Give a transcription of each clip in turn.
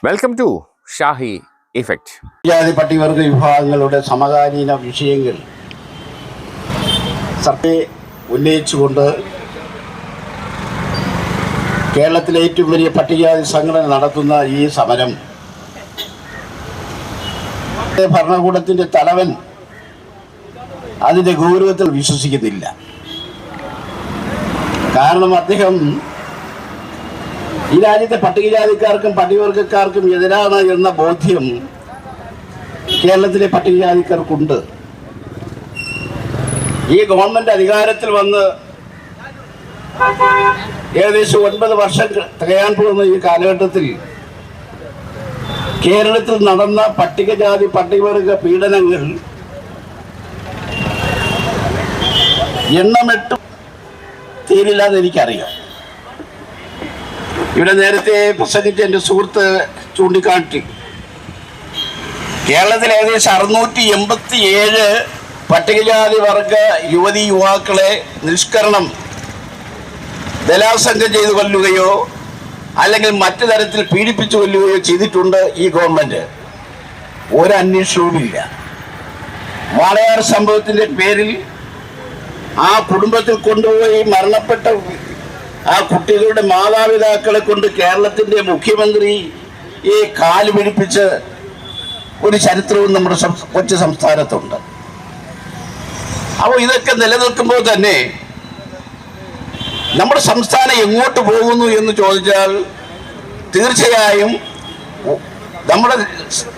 Welcome to Shahi effect. ജാതി പട്ടികവർഗ വിഭാഗങ്ങളുടെ സമകാലീന വിഷയങ്ങൾ സർവേ ഉന്നയിച്ചുകൊണ്ട് കേരളത്തിലെ ഏറ്റവും വലിയ പട്ടികജാതി സംഘടന നടത്തുന്ന ഈ സമരം ഭരണകൂടത്തിൻ്റെ തലവൻ അതിൻ്റെ ഗൗരവത്തിൽ വിശ്വസിക്കുന്നില്ല. കാരണം അദ്ദേഹം ഈ രാജ്യത്തെ പട്ടികജാതിക്കാർക്കും പട്ടികവർഗക്കാർക്കും എതിരാണ് എന്ന ബോധ്യം കേരളത്തിലെ പട്ടികജാതിക്കാർക്കുണ്ട്. ഈ ഗവൺമെന്റ് അധികാരത്തിൽ വന്ന് ഏകദേശം 9 വർഷം തികയാൻ പോകുന്ന ഈ കാലഘട്ടത്തിൽ കേരളത്തിൽ നടന്ന പട്ടികജാതി പട്ടികവർഗ പീഡനങ്ങൾ എണ്ണമിട്ട് തീരില്ലാന്ന് എനിക്കറിയാം. ഇവിടെ നേരത്തെ പ്രസംഗിച്ച എൻ്റെ സുഹൃത്ത് ചൂണ്ടിക്കാട്ടി കേരളത്തിൽ ഏകദേശം 687 പട്ടികജാതി വർഗ യുവതി യുവാക്കളെ നിഷ്കരണം ബലാത്സംഗം ചെയ്തു കൊല്ലുകയോ അല്ലെങ്കിൽ മറ്റു തരത്തിൽ പീഡിപ്പിച്ചു കൊല്ലുകയോ ചെയ്തിട്ടുണ്ട് ഈ ഗവൺമെന്റ്. ഒരന്വേഷണവുമില്ല. വാളയാർ സംഭവത്തിന്റെ പേരിൽ ആ കുടുംബത്തിൽ കൊണ്ടുപോയി മരണപ്പെട്ട ആ കുട്ടികളുടെ മാതാപിതാക്കളെ കൊണ്ട് കേരളത്തിൻ്റെ മുഖ്യമന്ത്രി ഈ കാല് പിടിപ്പിച്ച് ഒരു ചരിത്രവും നമ്മുടെ കൊച്ചു സംസ്ഥാനത്തുണ്ട്. അപ്പോൾ ഇതൊക്കെ നിലനിൽക്കുമ്പോൾ തന്നെ നമ്മുടെ സംസ്ഥാനം എങ്ങോട്ട് പോകുന്നു എന്ന് ചോദിച്ചാൽ തീർച്ചയായും നമ്മുടെ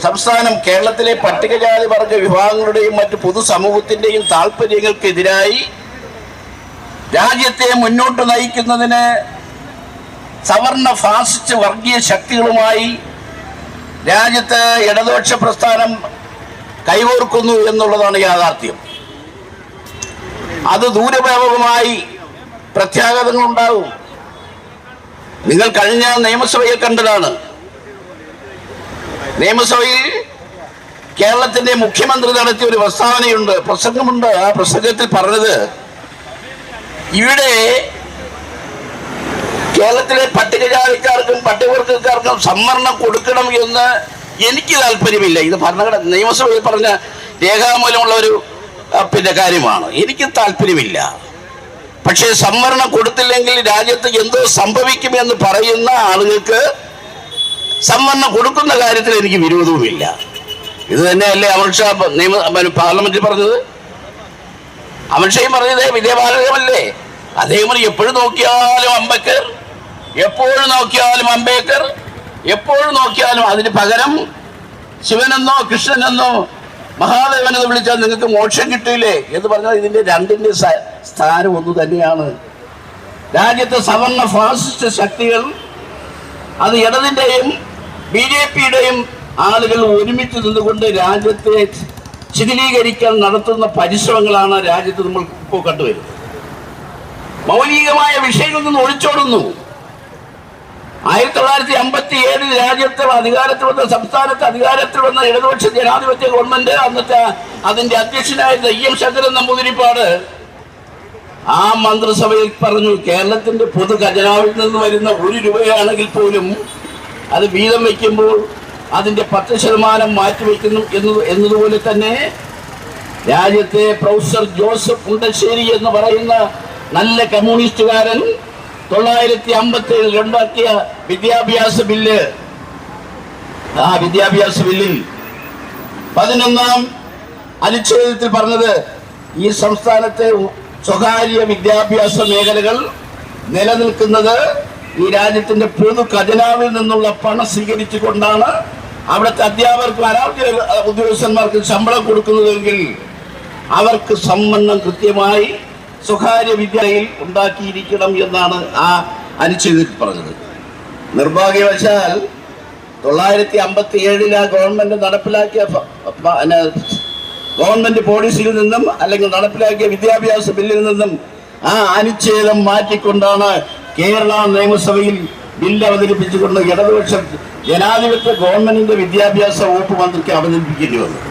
സംസ്ഥാനം കേരളത്തിലെ പട്ടികജാതി വർഗ വിഭാഗങ്ങളുടെയും മറ്റ് പൊതുസമൂഹത്തിൻ്റെയും താല്പര്യങ്ങൾക്കെതിരായി രാജ്യത്തെ മുന്നോട്ട് നയിക്കുന്നതിന് സവർണ ഫാസിസ്റ്റ് വർഗീയ ശക്തികളുമായി രാജ്യത്ത് ഇടതുപക്ഷ പ്രസ്ഥാനം കൈകോർക്കുന്നു എന്നുള്ളതാണ് യാഥാർത്ഥ്യം. അത് ദൂരവ്യാപകമായി പ്രത്യാഘാതങ്ങളുണ്ടാകും. നിങ്ങൾ കഴിഞ്ഞ നിയമസഭയിൽ കണ്ടതാണ്. നിയമസഭയിൽ കേരളത്തിന്റെ മുഖ്യമന്ത്രി നടത്തിയ ഒരു പ്രസ്താവനയുണ്ട്, പ്രസംഗമുണ്ട്. ആ പ്രസംഗത്തിൽ പറഞ്ഞത് ഇവിടെ കേരളത്തിലെ പട്ടികജാതിക്കാർക്കും പട്ടികവർഗക്കാർക്കും സംവരണം കൊടുക്കണം എന്ന് എനിക്ക് താല്പര്യമില്ല. ഇത് ഭരണഘടന നിയമസഭയിൽ പറഞ്ഞ രേഖാമൂലമുള്ള ഒരു കാര്യമാണ്. എനിക്ക് താല്പര്യമില്ല. പക്ഷേ സംവരണം കൊടുത്തില്ലെങ്കിൽ രാജ്യത്ത് എന്തോ സംഭവിക്കുമെന്ന് പറയുന്ന ആളുകൾക്ക് സംവരണം കൊടുക്കുന്ന കാര്യത്തിൽ എനിക്ക് വിരോധവുമില്ല. ഇത് തന്നെയല്ലേ അമിത്ഷാ പാർലമെന്റിൽ പറഞ്ഞത്? അമിത്ഷായും പറഞ്ഞത് വിദ്യാഭാരതമല്ലേ? അതേപോലെ എപ്പോഴും നോക്കിയാലും അംബേദ്കർ, എപ്പോഴും നോക്കിയാലും അംബേദ്കർ, എപ്പോഴും നോക്കിയാലും അതിന് പകരം ശിവനെന്നോ കൃഷ്ണനെന്നോ മഹാദേവനെന്ന് വിളിച്ചാൽ നിങ്ങൾക്ക് മോക്ഷം കിട്ടില്ലേ എന്ന് പറഞ്ഞാൽ ഇതിൻ്റെ രണ്ടിൻ്റെ സ്ഥാനം ഒന്നു തന്നെയാണ്. രാജ്യത്തെ സവർണ ഫാസിസ്റ്റ് ശക്തികൾ, അത് ഇടതിൻ്റെയും BJPയുടെയും ആളുകൾ ഒരുമിച്ച് നിന്നുകൊണ്ട് രാജ്യത്തെ ശിഥിലീകരിക്കാൻ നടത്തുന്ന പരിശ്രമങ്ങളാണ് രാജ്യത്ത് നമ്മൾ ഇപ്പോൾ കണ്ടുവരുന്നത്. മൗലികമായ വിഷയങ്ങളിൽ നിന്ന് ഒളിച്ചോടുന്നു. 1957 രാജ്യത്ത് അധികാരത്തിൽ വന്ന സംസ്ഥാനത്ത് അധികാരത്തിൽ വന്ന ഇടതുപക്ഷ ജനാധിപത്യ ഗവൺമെന്റ് അന്നത്തെ അതിന്റെ അധ്യക്ഷനായിരുന്ന EM ശങ്കരൻ നമ്പൂതിരിപ്പാട് ആ മന്ത്രിസഭയിൽ പറഞ്ഞു, കേരളത്തിന്റെ പൊതു ഖജനാവിൽ നിന്ന് വരുന്ന 1 രൂപയാണെങ്കിൽ പോലും അത് വീതം വയ്ക്കുമ്പോൾ അതിന്റെ 10% മാറ്റിവെക്കുന്നു എന്നതുപോലെ തന്നെ രാജ്യത്തെ പ്രൊഫസർ ജോസഫ് മുണ്ടശ്ശേരി എന്ന് പറയുന്ന നല്ല കമ്മ്യൂണിസ്റ്റുകാരൻ 957 ഉണ്ടാക്കിയ വിദ്യാഭ്യാസ ബില്ല്, ആ വിദ്യാഭ്യാസ ബില്ലിൽ 11ാം അനുച്ഛേദത്തിൽ പറഞ്ഞത് ഈ സംസ്ഥാനത്തെ സ്വകാര്യ വിദ്യാഭ്യാസ മേഖലകൾ നിലനിൽക്കുന്നത് ഈ രാജ്യത്തിന്റെ പൊതു ഖജനാവിൽ നിന്നുള്ള പണം സ്വീകരിച്ചുകൊണ്ടാണ്. അവിടുത്തെ അധ്യാപകർക്കും ആരോഗ്യ ഉദ്യോഗസ്ഥന്മാർക്ക് ശമ്പളം കൊടുക്കുന്നതെങ്കിൽ അവർക്ക് സംവരണം കൃത്യമായി സ്വകാര്യ വിദ്യയിൽ ഉണ്ടാക്കിയിരിക്കണം എന്നാണ് ആ അനുച്ഛേദത്തിൽ പറഞ്ഞത്. നിർഭാഗ്യവശാൽ 957 ഗവൺമെന്റ് നടപ്പിലാക്കിയ ഗവൺമെന്റ് പോളിസിയിൽ നിന്നും അല്ലെങ്കിൽ നടപ്പിലാക്കിയ വിദ്യാഭ്യാസ ബില്ലിൽ നിന്നും ആ അനുച്ഛേദം മാറ്റിക്കൊണ്ടാണ് കേരള നിയമസഭയിൽ ബില്ല് അവതരിപ്പിച്ചുകൊണ്ട് ഇടതുപക്ഷ ജനാധിപത്യ ഗവൺമെന്റിന്റെ വിദ്യാഭ്യാസ വകുപ്പ് മന്ത്രിക്ക് അവതരിപ്പിക്കേണ്ടി വന്നത്.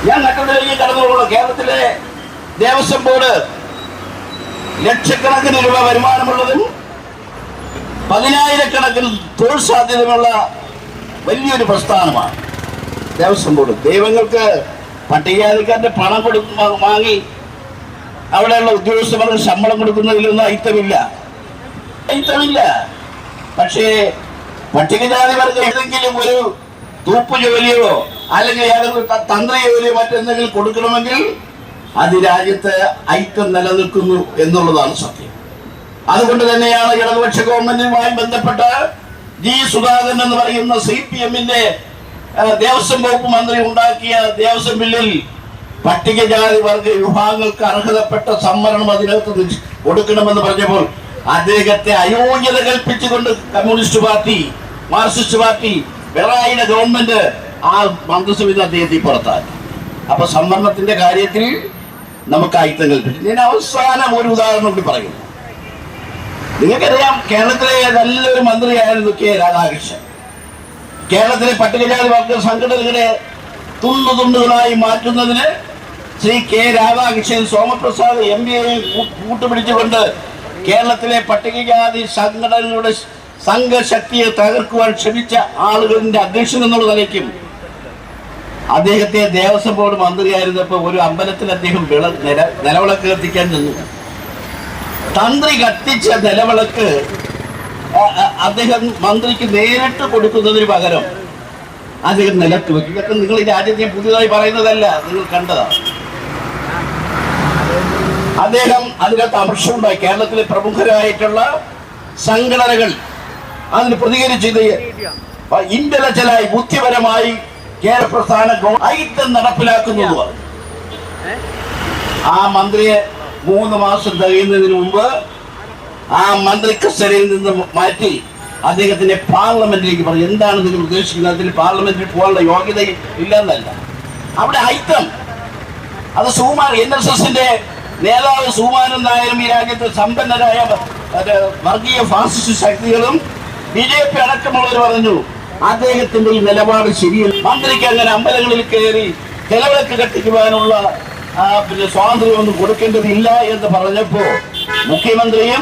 ഞാൻ ഘട്ടത്തിലേക്ക് കടന്നുപോകുന്നു. കേരളത്തിലെ ദേവസ്വം ബോർഡ് ലക്ഷക്കണക്കിന് രൂപ വരുമാനമുള്ളതും പതിനായിരക്കണക്കിന് തൊഴിൽ സാധ്യതയുള്ള വലിയൊരു പ്രസ്ഥാനമാണ് ദേവസ്വം ബോർഡ്. ദൈവങ്ങൾക്ക് പട്ടികജാതിക്കാരുടെ പണം വാങ്ങി അവിടെയുള്ള ഉദ്യോഗസ്ഥർക്ക് ശമ്പളം കൊടുക്കുന്നതിലൊന്നും അയിത്തമില്ല. പക്ഷേ പട്ടികജാതികൾക്ക് ഏതെങ്കിലും ഒരു തൂപ്പ് ജോലിയോ അല്ലെങ്കിൽ ഏതെങ്കിലും തന്ത്രി ജോലിയോ മറ്റെന്തെങ്കിലും കൊടുക്കണമെങ്കിൽ അത് രാജ്യത്ത് ഐക്യം നിലനിൽക്കുന്നു എന്നുള്ളതാണ് സത്യം. അതുകൊണ്ട് തന്നെയാണ് ഇടതുപക്ഷ ഗവൺമെന്റുമായി ബന്ധപ്പെട്ട് ജി സുധാകരൻ എന്ന് പറയുന്ന CPM-ന്റെ ദേവസ്വം വകുപ്പ് മന്ത്രി ഉണ്ടാക്കിയ ദേവസ്വം ബില്ലിൽ പട്ടികജാതി വർഗ വിഭാഗങ്ങൾക്ക് അർഹതപ്പെട്ട സംവരണം അതിനകത്ത് കൊടുക്കണമെന്ന് പറഞ്ഞപ്പോൾ അദ്ദേഹത്തെ അയോഗ്യത കൽപ്പിച്ചുകൊണ്ട് കമ്മ്യൂണിസ്റ്റ് പാർട്ടി, മാർക്സിസ്റ്റ് പാർട്ടി, പിണറായിയുടെ ഗവൺമെന്റ് ആ മന്ത്രിസഭയിൽ അദ്ദേഹത്തെ പുറത്താക്കി. അപ്പൊ സംവരണത്തിന്റെ കാര്യത്തിൽ നമുക്ക് ഐക്യം കൽപ്പിച്ചു. ഞാൻ അവസാനം ഒരു ഉദാഹരണം കൂടി പറയുന്നു. നിങ്ങൾക്കറിയാം, കേരളത്തിലെ നല്ലൊരു മന്ത്രിയായിരുന്നു K. രാധാകൃഷ്ണൻ. കേരളത്തിലെ പട്ടികജാതി വർഗ സംഘടനകളെ തുണ്ടുകളായി മാറ്റുന്നതിന് ശ്രീ K. രാധാകൃഷ്ണൻ സോമപ്രസാദ് MPയെയും കൂട്ടുപിടിച്ചുകൊണ്ട് കേരളത്തിലെ പട്ടികജാതി സംഘടനകളുടെ സംഘശക്തിയെ തകർക്കുവാൻ ശ്രമിച്ച ആളുകളുടെ അധ്യക്ഷൻ എന്നുള്ള നിലയ്ക്കും അദ്ദേഹത്തെ ദേവസ്വം ബോർഡ് മന്ത്രിയായിരുന്നപ്പോൾ ഒരു അമ്പലത്തിൽ അദ്ദേഹം നിലവിളക്ക് കത്തിക്കാൻ നിന്നു. തന്ത്രി കത്തിച്ച നിലവിളക്ക് അദ്ദേഹം മന്ത്രിക്ക് നേരിട്ട് കൊടുക്കുന്നതിന് പകരം അദ്ദേഹം നിലത്ത് വെക്കും. ഇതൊക്കെ നിങ്ങൾ ഈ രാജ്യത്തെ പുതിയതായി പറയുന്നതല്ല, നിങ്ങൾ കണ്ടതാണ്. അദ്ദേഹം അതിനകത്ത് അമർഷമുണ്ടായി. കേരളത്തിലെ പ്രമുഖരായിട്ടുള്ള സംഘടനകൾ അതിന് പ്രതികരിച്ചത് ഇന്റലക്ച്വലായി ബുദ്ധിപരമായി കേരള പ്രസ്ഥാന ഐക്യം നടപ്പിലാക്കുന്നു. ആ മന്ത്രിയെ 3 മാസം തികയുന്നതിന് മുമ്പ് ആ മന്ത്രി കസേരയിൽ നിന്ന് മാറ്റി അദ്ദേഹത്തിന്റെ പാർലമെന്റിലേക്ക് പറഞ്ഞു. എന്താണ് നിങ്ങൾ ഉദ്ദേശിക്കുന്നത്? അതിൽ പാർലമെന്റിൽ പോകാനുള്ള യോഗ്യത ഇല്ലെന്നല്ല, അവിടെ ഐക്യം. അത് NSSന്റെ നേതാവ് സുകുമാരൻ നായരും ഈ രാജ്യത്തെ സമ്പന്നരായ വർഗീയ ഫാസിസ്റ്റ് ശക്തികളും BJP അടക്കമുള്ളവർ പറഞ്ഞു അദ്ദേഹത്തിന്റെ ഈ നിലപാട് ശരിയല്ല. മന്ത്രിക്ക് അങ്ങനെ അമ്പലങ്ങളിൽ കയറി നിലവിളക്ക് കത്തിക്കുവാനുള്ള സ്വാതന്ത്ര്യമൊന്നും കൊടുക്കേണ്ടതില്ല എന്ന് പറഞ്ഞപ്പോ മുഖ്യമന്ത്രിയും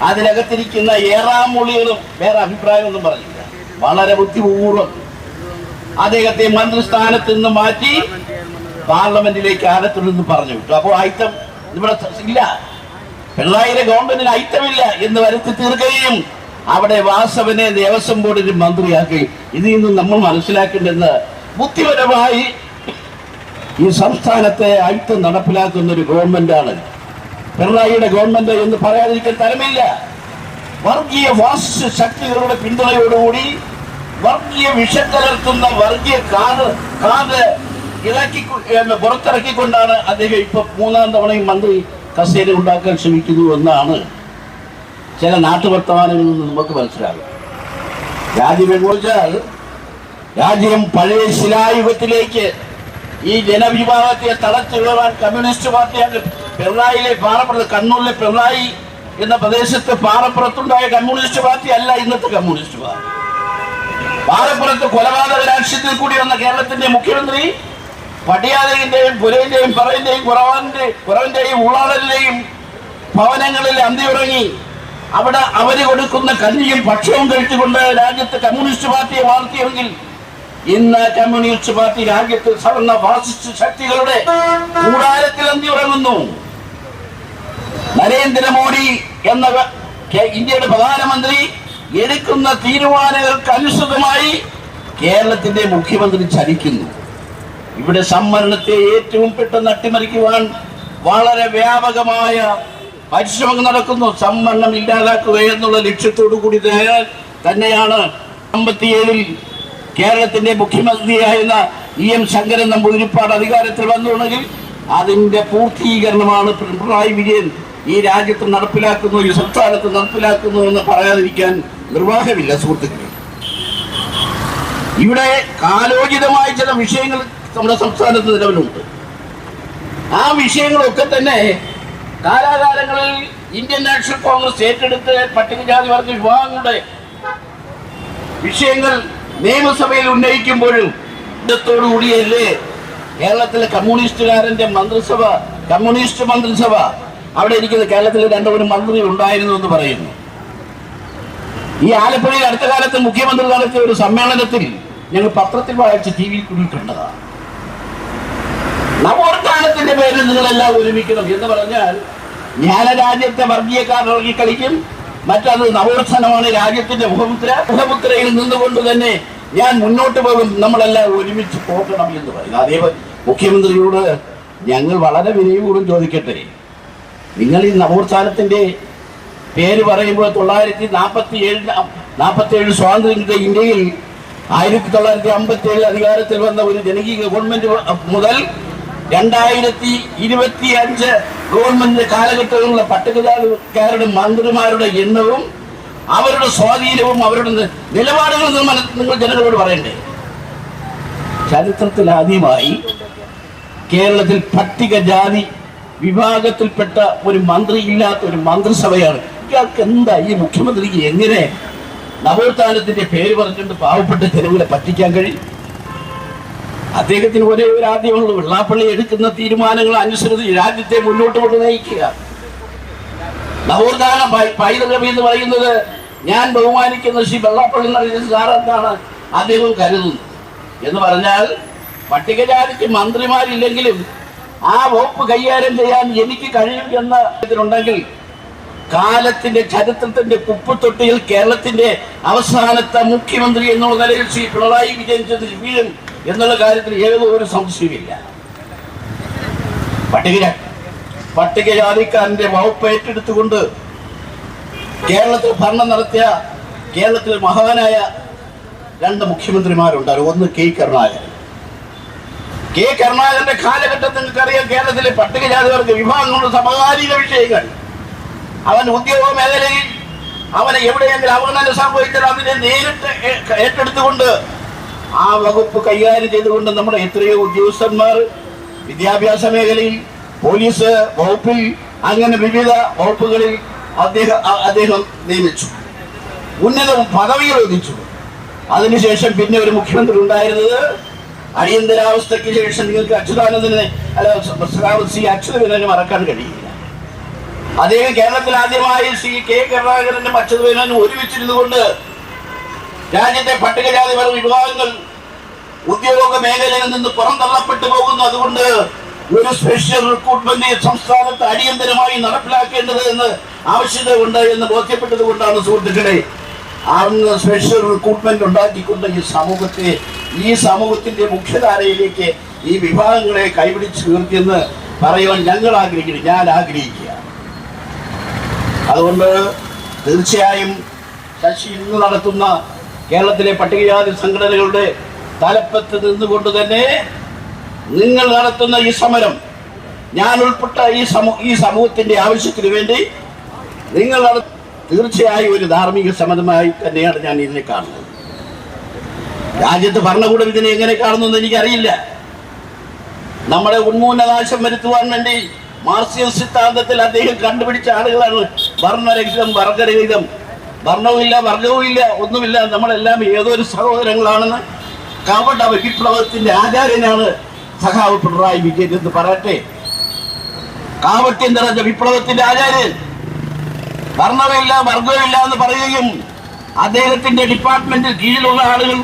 അതിനകത്തിരിക്കുന്ന ഏറാമൂളികളും വേറെ അഭിപ്രായമൊന്നും പറഞ്ഞില്ല. വളരെ ബുദ്ധിപൂർവ്വം അദ്ദേഹത്തെ മന്ത്രിസ്ഥാനത്ത് നിന്ന് മാറ്റി പാർലമെന്റിലേക്ക് ആലത്തുനിന്ന് പറഞ്ഞു വിട്ടു. അപ്പോൾ ഐക്യം ഇവിടെ ഇല്ല, പിണറായിയുടെ ഗവൺമെന്റിന് ഐക്യമില്ല എന്ന് വരുത്തി തീർക്കുകയും അവിടെ വാസവനെ ദേവസ്വം ബോർഡിന് മന്ത്രിയാക്കി. ഇതിൽ നിന്നും നമ്മൾ മനസ്സിലാക്കേണ്ടത് ബുദ്ധിപരമായി ഈ സംസ്ഥാനത്തെ ഐക്യം നടപ്പിലാക്കുന്ന ഒരു ഗവൺമെന്റാണ് പിണറായിയുടെ ഗവൺമെന്റ് എന്ന് പറയാതിരിക്കാൻ തരമില്ല. വർഗീയ ഫാസിസ്റ്റ് ശക്തികളുടെ പിന്തുണയോടുകൂടി വർഗീയ വിഷക്കലർത്തുന്ന വർഗീയ കാത് ഇളക്കി പുറത്തിറക്കിക്കൊണ്ടാണ് അദ്ദേഹം ഇപ്പൊ 3ാം തവണയും മന്ത്രി കസേര ഉണ്ടാക്കാൻ ശ്രമിക്കുന്നു എന്നാണ് ചില നാട്ടുവർത്തമാനങ്ങളിൽ നിന്ന് നമുക്ക് മനസ്സിലാകും. രാജ്യം രാജ്യം പഴയ ശിലായുഗത്തിലേക്ക് ഈ ജനവിഭാഗത്തെ തളച്ചുകയറാൻ കമ്മ്യൂണിസ്റ്റ് പാർട്ടിയാണ്. പിണറായിലെ പാറപ്പുറത്ത്, കണ്ണൂരിലെ പിണറായി എന്ന പ്രദേശത്ത് പാറപ്പുറത്തുണ്ടായ കമ്മ്യൂണിസ്റ്റ് പാർട്ടി അല്ല ഇന്നത്തെ കമ്മ്യൂണിസ്റ്റ് പാർട്ടി. പാറപ്പുറത്ത് കൊലപാതക രാഷ്ട്രീയത്തിൽ കൂടി വന്ന കേരളത്തിന്റെ മുഖ്യമന്ത്രി പടിയാലയുടെയും പുരയിന്റെയും പറയിന്റെയും കുറവന്റെയും ഉള്ളാടലിന്റെയും ഭവനങ്ങളിൽ അന്തിയുറങ്ങി അവിടെ അവര് കൊടുക്കുന്ന കഞ്ഞിയും ഭക്ഷണവും കഴിച്ചുകൊണ്ട് രാജ്യത്ത് കമ്മ്യൂണിസ്റ്റ് പാർട്ടിയെ വളർത്തിയെങ്കിൽ ഇന്ന് കമ്മ്യൂണിസ്റ്റ് പാർട്ടി രാജ്യത്ത് സവർണ ഫാസിസ്റ്റ് ശക്തികളുടെ കൂടാരത്തിൽ അന്തിയുറങ്ങുന്നു. നരേന്ദ്രമോദി എന്ന ഇന്ത്യയുടെ പ്രധാനമന്ത്രി എടുക്കുന്ന തീരുമാനങ്ങൾക്ക് അനുസൃതമായി കേരളത്തിന്റെ മുഖ്യമന്ത്രി ചലിക്കുന്നു. ഇവിടെ സംവരണത്തെ ഏറ്റവും പെട്ടെന്ന് അട്ടിമറിക്കുവാൻ വളരെ വ്യാപകമായ പരിശ്രമം നടക്കുന്നു. സംവരണം ഇല്ലാതാക്കുക എന്നുള്ള ലക്ഷ്യത്തോടു കൂടി തന്നെയാണ് 57-ൽ കേരളത്തിന്റെ മുഖ്യമന്ത്രിയായിരുന്ന EM ശങ്കരൻ നമ്പൂതിരിപ്പാട് അധികാരത്തിൽ വന്നുണ്ടെങ്കിൽ അതിന്റെ പൂർത്തീകരണമാണ് പിണറായി വിജയൻ ഈ രാജ്യത്ത് നടപ്പിലാക്കുന്നു, ഈ സംസ്ഥാനത്ത് നടപ്പിലാക്കുന്നു എന്ന് പറയാതിരിക്കാൻ നിർവാഹമില്ല. സുഹൃത്തുക്കളെ, ഇവിടെ കാലോചിതമായ ചില വിഷയങ്ങൾ നമ്മുടെ സംസ്ഥാനത്ത് നിലവിലുണ്ട്. ആ വിഷയങ്ങളൊക്കെ തന്നെ കാലാകാലങ്ങളിൽ ഇന്ത്യൻ നാഷണൽ കോൺഗ്രസ് ഏറ്റെടുത്ത് പട്ടികജാതി വർഗ വിഭാഗങ്ങളുടെ വിഷയങ്ങൾ നിയമസഭയിൽ ഉന്നയിക്കുമ്പോഴും ഇതോടുകൂടിയല്ലേ കേരളത്തിലെ കമ്മ്യൂണിസ്റ്റുകാരന്റെ മന്ത്രിസഭ, കമ്മ്യൂണിസ്റ്റ് മന്ത്രിസഭ അവിടെ ഇരിക്കുന്ന കേരളത്തിലെ 2 മന്ത്രി ഉണ്ടായിരുന്നു എന്ന് പറയുന്നു. ഈ ആലപ്പുഴയിൽ അടുത്ത കാലത്ത് മുഖ്യമന്ത്രി നടത്തിയ ഒരു സമ്മേളനത്തിൽ ഞങ്ങൾ പത്രത്തിൽ വായിച്ച് ടി വിയിൽ കൂടി കണ്ടതാണ്. നവോത്ഥാനത്തിന്റെ പേരിൽ നിങ്ങളെല്ലാം ഒരുമിക്കണം എന്ന് പറഞ്ഞാൽ ഞാൻ രാജ്യത്തെ വർഗീയക്കാർ ഇറങ്ങി കളിക്കും, മറ്റത് നവോത്ഥാനമാണ് രാജ്യത്തിന്റെ മുഖമുദ്രയിൽ നിന്നുകൊണ്ട് തന്നെ ഞാൻ മുന്നോട്ട് പോകും, നമ്മളെല്ലാം ഒരുമിച്ച് പോകണം എന്ന് പറയുന്നത്. അതേ മുഖ്യമന്ത്രിയോട് ഞങ്ങൾ വളരെ വിനയപൂർവ്വം ചോദിക്കട്ടെ, നിങ്ങൾ ഈ നവോത്ഥാനത്തിന്റെ പേര് പറയുമ്പോൾ 1947 സ്വാതന്ത്ര്യ ഇന്ത്യയിൽ 1957 അധികാരത്തിൽ വന്ന ഒരു ജനകീയ ഗവൺമെന്റ് മുതൽ 2025 ഗവൺമെന്റ് കാലഘട്ടങ്ങളിലെ പട്ടികജാതിക്കാരുടെ മന്ത്രിമാരുടെ എണ്ണവും അവരുടെ സ്വാധീനവും അവരുടെ നിലപാടുകളും നിങ്ങൾ ജനങ്ങളോട് പറയണ്ടേ? ചരിത്രത്തിൽ ആദ്യമായി കേരളത്തിൽ പട്ടികജാതി വിഭാഗത്തിൽപ്പെട്ട ഒരു മന്ത്രി ഇല്ലാത്ത ഒരു മന്ത്രിസഭയാണ്. ഇയാൾക്ക് എന്താ ഈ മുഖ്യമന്ത്രിക്ക് എങ്ങനെ നവോത്ഥാനത്തിന്റെ പേര് പറഞ്ഞിട്ട് പാവപ്പെട്ട ജനങ്ങളെ പറ്റിക്കാൻ കഴിയും? അദ്ദേഹത്തിന് ഒരേ ഒരു ആദ്യമുള്ളൂ, വെള്ളാപ്പള്ളി എടുക്കുന്ന തീരുമാനങ്ങൾ അനുസരിച്ച് രാജ്യത്തെ മുന്നോട്ട് കൊണ്ട് നയിക്കുക. നവോത്ഥാന പൈതൃകം എന്ന് പറയുന്നത് ഞാൻ ബഹുമാനിക്കുന്ന ശ്രീ വെള്ളാപ്പള്ളി സാറെന്നാണ് അദ്ദേഹം കരുതുന്നത്. എന്ന് പറഞ്ഞാൽ പട്ടികജാതിക്ക് മന്ത്രിമാരില്ലെങ്കിലും ആ വകുപ്പ് കൈകാര്യം ചെയ്യാൻ എനിക്ക് കഴിയും എന്ന് ഇതിനുണ്ടെങ്കിൽ കാലത്തിന്റെ ചരിത്രത്തിന്റെ കുപ്പത്തൊട്ടിയിൽ കേരളത്തിന്റെ അവസാനത്തെ മുഖ്യമന്ത്രി എന്നുള്ള നിലയിൽ ശ്രീ പിണറായി വിജയൻ ചെന്ന് വീഴും എന്നുള്ള കാര്യത്തിൽ ഏതോ ഒരു സംശയമില്ല. പട്ടികജാതിക്കാരന്റെ വകുപ്പ് ഏറ്റെടുത്തുകൊണ്ട് കേരളത്തിൽ ഭരണം നടത്തിയ കേരളത്തിൽ മഹാനായ 2 മുഖ്യമന്ത്രിമാരുണ്ടായിരുന്നു. ഒന്ന് കെ കരുണാകരന്റെ കാലഘട്ടത്തിൽ നിങ്ങൾക്കറിയാം, കേരളത്തിലെ പട്ടികജാതിവർഗ വിഭാഗങ്ങളുടെ സമകാലിക വിഷയങ്ങൾ, അവൻ ഉദ്യോഗ മേഖലയിൽ അവനെ എവിടെയെങ്കിലും അവഗണന സംഭവിച്ചാൽ അതിനെ നേരിട്ട് ഏറ്റെടുത്തുകൊണ്ട് ആ വകുപ്പ് കൈകാര്യം ചെയ്തുകൊണ്ട് നമ്മുടെ എത്രയോ ഉദ്യോഗസ്ഥന്മാർ വിദ്യാഭ്യാസ മേഖലയിൽ, പോലീസ് വകുപ്പിൽ, അങ്ങനെ വിവിധ വകുപ്പുകളിൽ അദ്ദേഹം നിയമിച്ചു, ഉന്നത പദവികൾ ഒതുച്ചു. അതിനുശേഷം പിന്നെ ഒരു മുഖ്യമന്ത്രി ഉണ്ടായിരുന്നത് അടിയന്തരാവസ്ഥയ്ക്ക് ശേഷം നിങ്ങൾക്ക് അച്യുതാനന്ദനെ അച്യുതമേനോനെ മറക്കാൻ കഴിയില്ല. അദ്ദേഹം കേരളത്തിൽ ആദ്യമായി ശ്രീ കെ കരുണാകരനും അച്യുതമേനോനും ഒരുമിച്ചിരുന്നു കൊണ്ട് രാജ്യത്തെ പട്ടികജാതി വർഗ വിഭാഗങ്ങൾ ഉദ്യോഗ മേഖലയിൽ നിന്ന് പുറന്തള്ളപ്പെട്ടു പോകുന്നു, അതുകൊണ്ട് ഒരു സ്പെഷ്യൽ റിക്രൂട്ട്മെന്റ് സംസ്ഥാനത്ത് അടിയന്തരമായി നടപ്പിലാക്കേണ്ടത് എന്ന് ആവശ്യത ഉണ്ട് എന്ന് ബോധ്യപ്പെട്ടത് കൊണ്ടാണ് സുഹൃത്തുക്കളെ അന്ന് സ്പെഷ്യൽ റിക്രൂട്ട്മെന്റ് ഉണ്ടാക്കിക്കൊണ്ട് ഈ സമൂഹത്തിന്റെ മുഖ്യധാരയിലേക്ക് ഈ വിഭാഗങ്ങളെ കൈപിടിച്ച് നിർത്തിയെന്ന് പറയുവാൻ ഞാൻ ആഗ്രഹിക്കുക. അതുകൊണ്ട് തീർച്ചയായും ശശി ഇന്ന് നടത്തുന്ന കേരളത്തിലെ പട്ടികജാതി സംഘടനകളുടെ തലപ്പത്ത് നിന്നുകൊണ്ട് തന്നെ നിങ്ങൾ നടത്തുന്ന ഈ സമരം, ഞാൻ ഉൾപ്പെട്ട ഈ സമൂഹത്തിന്റെ ആവശ്യത്തിന് വേണ്ടി നിങ്ങൾ തീർച്ചയായും ഒരു ധാർമ്മിക സമരമായി തന്നെയാണ് ഞാൻ ഇതിനെ കാണുന്നത്. രാജ്യത്ത് ഭരണകൂടം ഇതിനെ എങ്ങനെ കാണുന്നു എനിക്കറിയില്ല. നമ്മളെ ഉന്മൂലനാശം വരുത്തുവാൻ വേണ്ടി മാർക്സിയം സിദ്ധാന്തത്തിൽ അദ്ദേഹം കണ്ടുപിടിച്ച ആളുകളാണ് വർണ്ണരഹിതം, വർഗരഹിതം, വർണ്ണവുമില്ല, വർഗവുമില്ല, ഒന്നുമില്ല, നമ്മളെല്ലാം ഏതൊരു സഹോദരങ്ങളാണെന്ന് കപട വിപ്ലവത്തിന്റെ ആചാര്യനാണ് സഖാവ് പിണറായി വിജയൻ എന്ന് പറയട്ടെ. കാവട്യം നിറഞ്ഞ വിപ്ലവത്തിന്റെ ആചാര്യൻ വർണ്ണമില്ല, വർഗമില്ല എന്ന് പറയുകയും അദ്ദേഹത്തിന്റെ ഡിപ്പാർട്ട്മെന്റിൽ കീഴിലുള്ള ആളുകൾ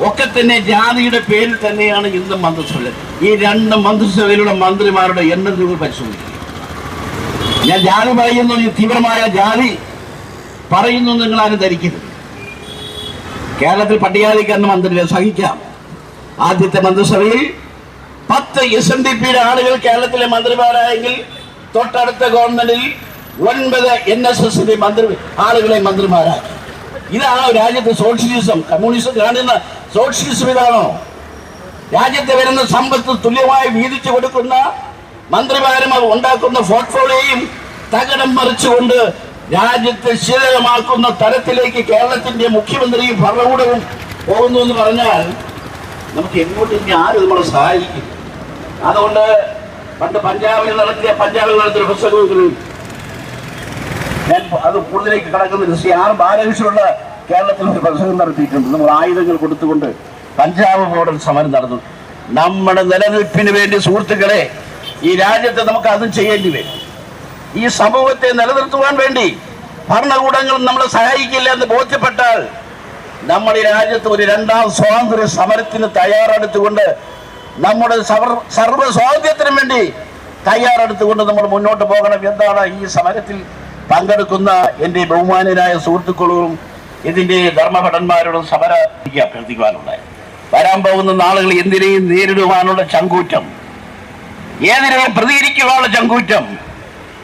ഒക്കെ തന്നെ ജാതിയുടെ പേരിൽ തന്നെയാണ് ഇന്നും മന്ത്രിസഭ. ഈ 2 മന്ത്രിസഭയിലുള്ള മന്ത്രിമാരുടെ എണ്ണം നിങ്ങൾ പരിശോധിക്കുക. ഞാൻ ജാതി പറയുന്നു, ഈ തീവ്രമായ ജാതി പറയുന്നു നിങ്ങൾ ആരും ധരിക്കരുത്. കേരളത്തിൽ പട്ടികജാതിക്കാരന് മന്ത്രിയെ സഹിക്കാം. ആദ്യത്തെ മന്ത്രിസഭയിൽ 10 SNDPയുടെ ആളുകൾ കേരളത്തിലെ മന്ത്രിമാരായെങ്കിൽ തൊട്ടടുത്ത ഗവൺമെന്റിൽ 9 NSSന്റെ ആളുകളെ മന്ത്രിമാരാക്കി. ഇതാണോ രാജ്യത്തെ സോഷ്യലിസം? കമ്മ്യൂണിസം കാണുന്ന സോഷ്യലിസം ഇതാണോ? രാജ്യത്തെ വരുന്ന സമ്പത്ത് തുല്യമായി വീതിച്ചു കൊടുക്കുന്ന മന്ത്രിമാരും അത് ഉണ്ടാക്കുന്ന പോർട്ട്ഫോളിയോയും തകിടം മറിച്ചുകൊണ്ട് രാജ്യത്തെ ശീലമാക്കുന്ന തരത്തിലേക്ക് കേരളത്തിന്റെ മുഖ്യമന്ത്രിയും ഭരണകൂടവും പോകുന്നു എന്ന് പറഞ്ഞാൽ നമുക്ക് എങ്ങോട്ട് ഇനി ആരും നമ്മളെ സഹായിക്കും? അതുകൊണ്ട് പണ്ട് പഞ്ചാബിൽ നടത്തിയ പ്രസംഗങ്ങളിൽ ഞാൻ അത് കൂടുതലേക്ക് കടക്കുന്നില്ല. ശ്രീ ആർ ബാലകൃഷ്ണനുള്ള കേരളത്തിൽ ഒരു പ്രസംഗം നടത്തിയിട്ടുണ്ട്. നമ്മൾ ആയുധങ്ങൾ കൊടുത്തുകൊണ്ട് പഞ്ചാബ് മോഡൽ സമരം നടന്നു. നമ്മുടെ നിലനിൽപ്പിന് വേണ്ടി സുഹൃത്തുക്കളെ ഈ രാജ്യത്തെ നമുക്ക് അതും ചെയ്യേണ്ടി വരും. ഈ സമൂഹത്തെ നിലനിർത്തുവാൻ വേണ്ടി ഭരണകൂടങ്ങളും നമ്മളെ സഹായിക്കില്ല എന്ന് ബോധ്യപ്പെട്ടാൽ നമ്മുടെ രാജ്യത്ത് ഒരു രണ്ടാം സ്വാതന്ത്ര്യ സമരത്തിന് തയ്യാറെടുത്തുകൊണ്ട് നമ്മുടെ സർവ്വ സ്വാതന്ത്ര്യത്തിനും വേണ്ടി തയ്യാറെടുത്തുകൊണ്ട് നമ്മൾ മുന്നോട്ട് പോകണം എന്താണ് ഈ സമരത്തിൽ പങ്കെടുക്കുന്ന എൻ്റെ ബഹുമാനരായ സുഹൃത്തുക്കളോടും ഇതിൻ്റെ ധർമ്മഭടന്മാരോടും അഭ്യർത്ഥിക്കുവാനുണ്ടായി. വരാൻ പോകുന്ന നാളുകൾ എന്തിനേയും നേരിടുവാനുള്ള ചങ്കൂറ്റം, ഏതിനെയും പ്രതികരിക്കുവാനുള്ള ചങ്കൂറ്റം,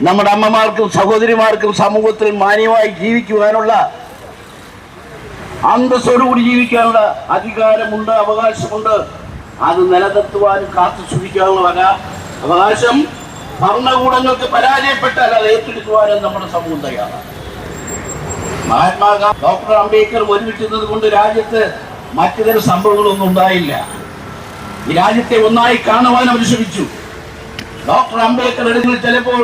നമ്മുടെ അമ്മമാർക്കും സഹോദരിമാർക്കും സമൂഹത്തിൽ മാന്യമായി ജീവിക്കുവാനുള്ള അന്തസ്സോടുകൂടി ജീവിക്കാനുള്ള അധികാരമുണ്ട്, അവകാശമുണ്ട്. അത് നിലനിർത്തുവാനും കാത്തു സൂക്ഷിക്കാനുള്ള അവകാശം ഭരണകൂടങ്ങൾക്ക് പരാജയപ്പെട്ടാൽ അത് ഏറ്റെടുക്കുവാനും നമ്മുടെ സമൂഹം തയ്യാറാണ്. മഹാത്മാഗാന്ധി, ഡോക്ടർ അംബേദ്കർ ഒരുമിച്ചുന്നത് കൊണ്ട് രാജ്യത്ത് മറ്റു തരം സംഭവങ്ങളൊന്നും ഉണ്ടായില്ല. ഈ രാജ്യത്തെ ഒന്നായി കാണുവാൻ അവർ ശ്രമിച്ചു. ഡോക്ടർ അംബേദ്കർ എടുക്കുന്ന ചിലപ്പോൾ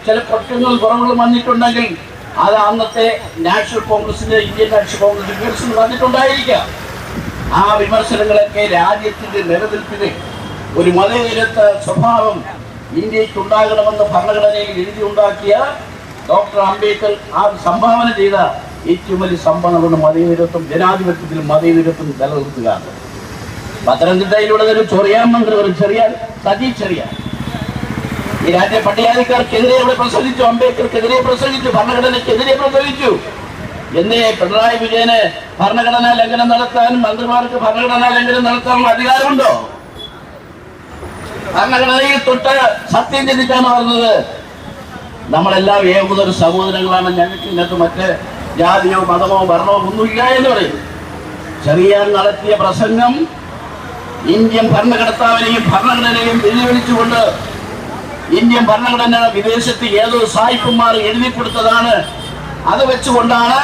ചില പ്രശ്നങ്ങളും കുറവുകളും വന്നിട്ടുണ്ടെങ്കിൽ അത് അന്നത്തെ നാഷണൽ കോൺഗ്രസിന്റെ ഇന്ത്യൻ നാഷണൽ കോൺഗ്രസ് വിമർശനം വന്നിട്ടുണ്ടായിരിക്കാം. ആ വിമർശനങ്ങളൊക്കെ രാജ്യത്തിന്റെ നിലനിൽപ്പിന് ഒരു മതേതരത്വ സ്വഭാവം ഇന്ത്യക്ക് ഉണ്ടാകണമെന്ന് ഭരണഘടനയിൽ എഴുതിയുണ്ടാക്കിയ ഡോക്ടർ അംബേദ്കർ ആ സംഭാവന ചെയ്ത ഏറ്റവും വലിയ സംഭാവന മതേതരത്വം, ജനാധിപത്യത്തിലും മതേതരത്വം നിലനിർത്തുക. പത്തനംതിട്ടയിലുള്ള ഒരു ചൊറിയാൻ മന്ത്രി, ഒരു സജി ചെറിയാൻ ഈ രാജ്യ പട്ടികജാതിക്കാർക്കെതിരെ അവിടെ പ്രസംഗിച്ചു, അംബേദ്കർക്കെതിരെ പ്രസംഗിച്ചു, ഭരണഘടനയ്ക്കെതിരെ പ്രസംഗിച്ചു. എന്നേ പിണറായി വിജയന് ഭരണഘടനാ ലംഘനം നടത്താനും മന്ത്രിമാർക്ക് ഭരണഘടനാ ലംഘനം നടത്താനുള്ള അധികാരമുണ്ടോ? ഭരണഘടനയിൽ തൊട്ട് സത്യം ചിന്തിച്ചാണ് പറഞ്ഞത്. നമ്മളെല്ലാം ഏതൊരു സഹോദരങ്ങളാണ്, ഞങ്ങൾക്ക് ഇന്നത്തെ മറ്റ് ജാതിയോ മതമോ ഭരണമോ ഒന്നുമില്ല എന്ന് പറയും. ചെറിയാൻ നടത്തിയ പ്രസംഗം ഇന്ത്യൻ ഭരണഘടനാവിനെയും ഭരണഘടനയെയും വെല്ലുവിളിച്ചുകൊണ്ട് ഇന്ത്യൻ ഭരണഘടന വിദേശത്ത് ഏതോ സായിപ്പന്മാർ എഴുതി കൊടുത്തതാണ്. അത് വെച്ചുകൊണ്ടാണ്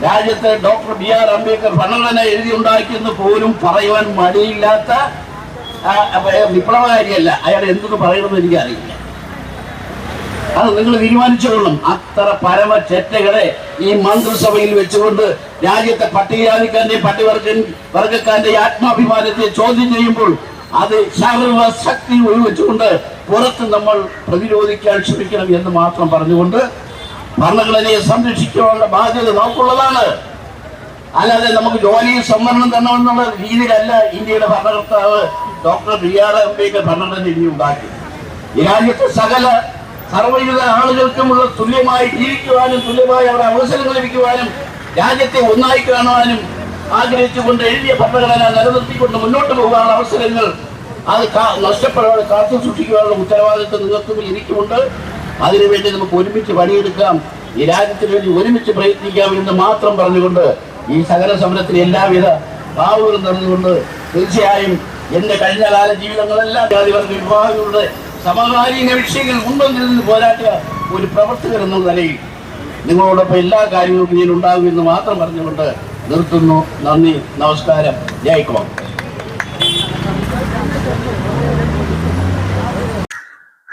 രാജ്യത്തെ ഡോക്ടർ BR അംബേദ്കർ ഭരണഘടന എഴുതി ഉണ്ടാക്കിയെന്ന് പോലും പറയുവാൻ മടിയില്ലാത്ത വിപ്ലവകാരിയല്ല. അയാൾ എന്തെന്ന് പറയണമെന്ന് എനിക്കറിയില്ല. അത് നിങ്ങൾ തീരുമാനിച്ചോളണം. അത്ര പരമ ചെറ്റകളെ ഈ മന്ത്രിസഭയിൽ വെച്ചുകൊണ്ട് രാജ്യത്തെ പട്ടികജാതിക്കാരന്റെയും പട്ടികവർഗക്കാരന്റെ ആത്മാഭിമാനത്തെ ചോദ്യം ചെയ്യുമ്പോൾ അത് സർവശക്തി ഉപയോഗിച്ചുകൊണ്ട് പുറത്ത് നമ്മൾ പ്രതിരോധിക്കാൻ ശ്രമിക്കണം എന്ന് മാത്രം പറഞ്ഞുകൊണ്ട് ഭരണഘടനയെ സംരക്ഷിക്കാനുള്ള ബാധ്യത നമുക്കുള്ളതാണ്. അല്ലാതെ നമുക്ക് ജോലിയിൽ സംവരണം തരണമെന്നുള്ള രീതിയിലല്ല ഇന്ത്യയുടെ ഭരണകർത്താവ് ഡോക്ടർ BR അംബേദ്കർ ഭരണഘടന ഇനി ഉണ്ടാക്കി. ഈ രാജ്യത്തെ സർവ്വവിധ ആളുകൾക്കുമുള്ള തുല്യമായി ജീവിക്കുവാനും തുല്യമായി അവരുടെ അവസരങ്ങൾ ലഭിക്കുവാനും രാജ്യത്തെ ഒന്നായി കാണുവാനും ആഗ്രഹിച്ചുകൊണ്ട് എഴുതിയ ഭരണഘടന നിലനിർത്തിക്കൊണ്ട് മുന്നോട്ട് പോകാനുള്ള അവസരങ്ങൾ അത് നഷ്ടപ്പെടാതെ കാത്തു സൂക്ഷിക്കുവാനുള്ള ഉത്തരവാദിത്വം നിങ്ങൾക്ക് എനിക്കുമുണ്ട്. അതിനുവേണ്ടി നമുക്ക് ഒരുമിച്ച് പണിയെടുക്കാം, ഈ രാജ്യത്തിന് വേണ്ടി ഒരുമിച്ച് പ്രയത്നിക്കാം എന്ന് മാത്രം പറഞ്ഞുകൊണ്ട് ഈ സകല സമരത്തിന് എല്ലാവിധ ഭാവുകളും നടന്നുകൊണ്ട് തീർച്ചയായും എന്റെ കഴിഞ്ഞകാല ജീവിതങ്ങളെല്ലാം ജാതിവർഗ വിഭാഗങ്ങളുടെ സമകാലീന വിഷയങ്ങൾ മുൻപന്തിൽ പോരാട്ടിയ ഒരു പ്രവർത്തകർ എന്ന നിലയിൽ നിങ്ങളോടൊപ്പം എല്ലാ കാര്യങ്ങൾക്കും ഞാൻ ഉണ്ടാകുമെന്ന് മാത്രം പറഞ്ഞുകൊണ്ട് നിർത്തുന്നു. നന്ദി, നമസ്കാരം, ജയ്.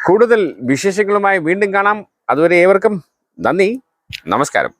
കൂടുതൽ വിശേഷങ്ങളുമായി വീണ്ടും കാണാം. അതുവരെ ഏവർക്കും നന്ദി, നമസ്കാരം.